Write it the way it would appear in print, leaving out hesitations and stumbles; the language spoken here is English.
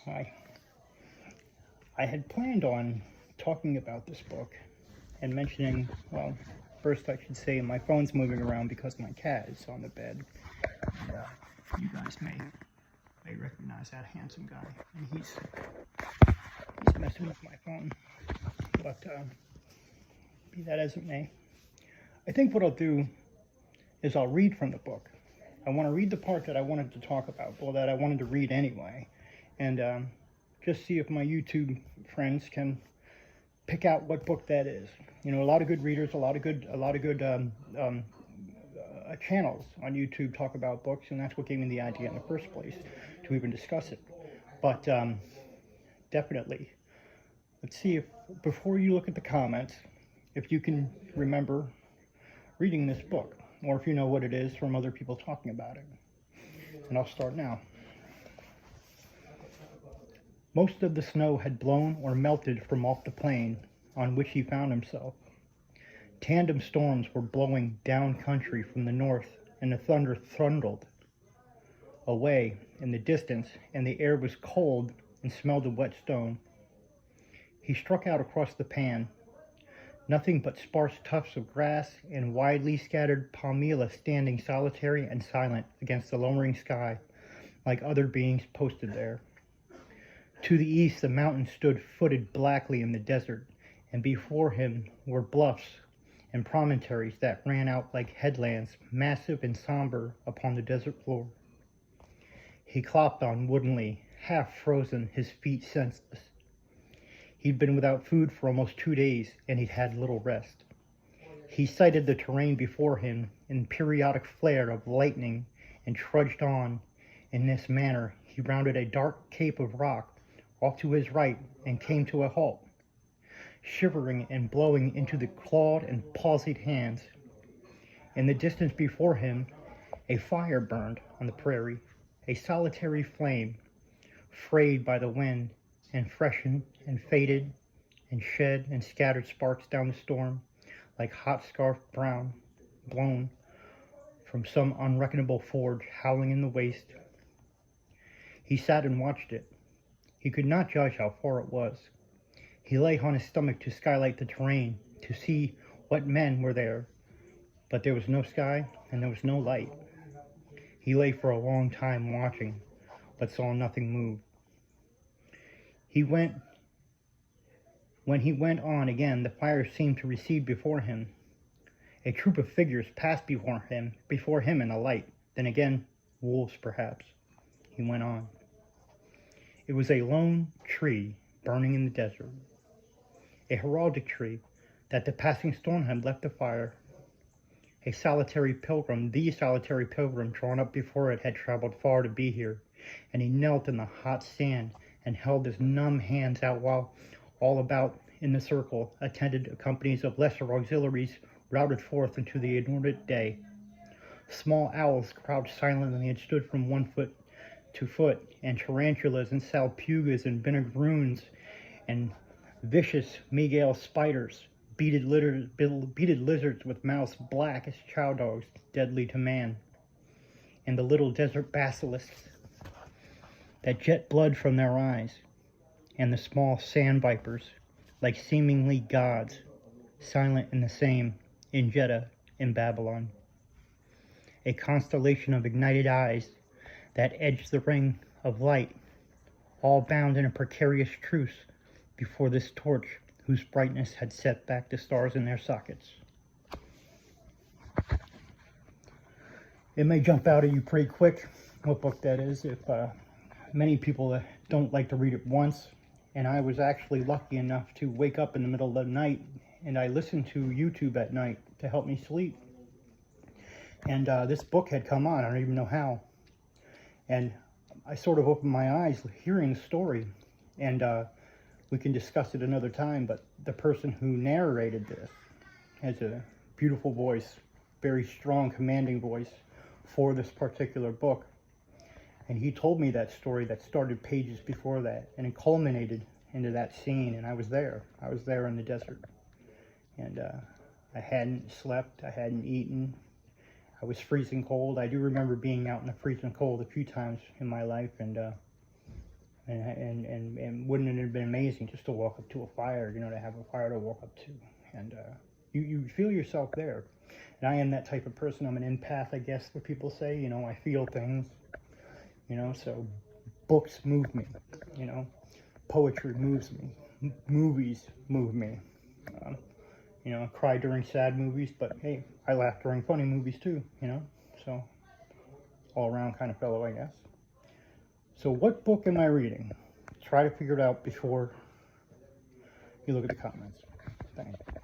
Hi. I had planned on talking about this book and mentioning, well, first I should say my phone's moving around because my cat is on the bed. And you guys may recognize that handsome guy. And he's messing with my phone. But be that as it may, I think what I'll do is I'll read from the book. I want to read the part that I wanted to talk about, well, that I wanted to read anyway, and just see if my YouTube friends can pick out what book that is. You know, a lot of good readers, a lot of good channels on YouTube talk about books, and that's what gave me the idea in the first place to even discuss it. But definitely, let's see if, before you look at the comments, if you can remember reading this book, or if you know what it is from other people talking about it. And I'll start now. Most of the snow had blown or melted from off the plain on which he found himself. Tandem storms were blowing down country from the north, and the thunder thundered away in the distance, and the air was cold and smelled of wet stone. He struck out across the pan. Nothing but sparse tufts of grass and widely scattered palmilla standing solitary and silent against the lowering sky, like other beings posted there. To the east, the mountains stood footed blackly in the desert, and before him were bluffs and promontories that ran out like headlands, massive and somber upon the desert floor. He clopped on woodenly, half frozen, his feet senseless. He'd been without food for almost 2 days, and he'd had little rest. He sighted the terrain before him in periodic flare of lightning and trudged on. In this manner, he rounded a dark cape of rock off to his right and came to a halt, shivering and blowing into the clawed and palsied hands. In the distance before him, a fire burned on the prairie, a solitary flame, frayed by the wind, and freshened and faded and shed and scattered sparks down the storm like hot scarf brown blown from some unreckonable forge howling in the waste. He sat and watched it. He could not judge how far it was. He lay on his stomach to skylight the terrain, to see what men were there, but there was no sky and there was no light. He lay for a long time watching, but saw nothing move. When he went on again, the fire seemed to recede before him. A troop of figures passed before him in a light. Then again, wolves perhaps. He went on. It was a lone tree burning in the desert, a heraldic tree that the passing storm had left afire. A solitary pilgrim, the solitary pilgrim drawn up before it, had traveled far to be here, and he knelt in the hot sand and held his numb hands out while all about in the circle attended companies of lesser auxiliaries routed forth into the inordinate day. Small owls crouched silently and stood from 1 foot to foot, and tarantulas and salpugas and vinegaroons and vicious Miguel spiders, beaded lizards with mouths black as chow dogs, deadly to man, and the little desert basilisks that jet blood from their eyes, and the small sand vipers, like seemingly gods, silent in the same, in Jeddah, in Babylon. A constellation of ignited eyes that edged the ring of light, all bound in a precarious truce before this torch whose brightness had set back the stars in their sockets. It may jump out at you pretty quick what book that is, if many people don't like to read it once, and I was actually lucky enough to wake up in the middle of the night, and I listened to YouTube at night to help me sleep. And this book had come on, I don't even know how. And I sort of opened my eyes hearing the story, and we can discuss it another time, but the person who narrated this has a beautiful voice, very strong, commanding voice for this particular book. And he told me that story that started pages before that, and it culminated into that scene, and I was there in the desert. And I hadn't slept, I hadn't eaten, I was freezing cold. I do remember being out in the freezing cold a few times in my life, and And wouldn't it have been amazing just to walk up to a fire, to have a fire to walk up to? And you feel yourself there. And I am that type of person. I'm an empath, I guess, what people say. I feel things, so books move me, poetry moves me, movies move me. I cry during sad movies, but hey, I laugh during funny movies too, so all around kind of fellow, I guess. So what book am I reading? Try to figure it out before you look at the comments. Thanks.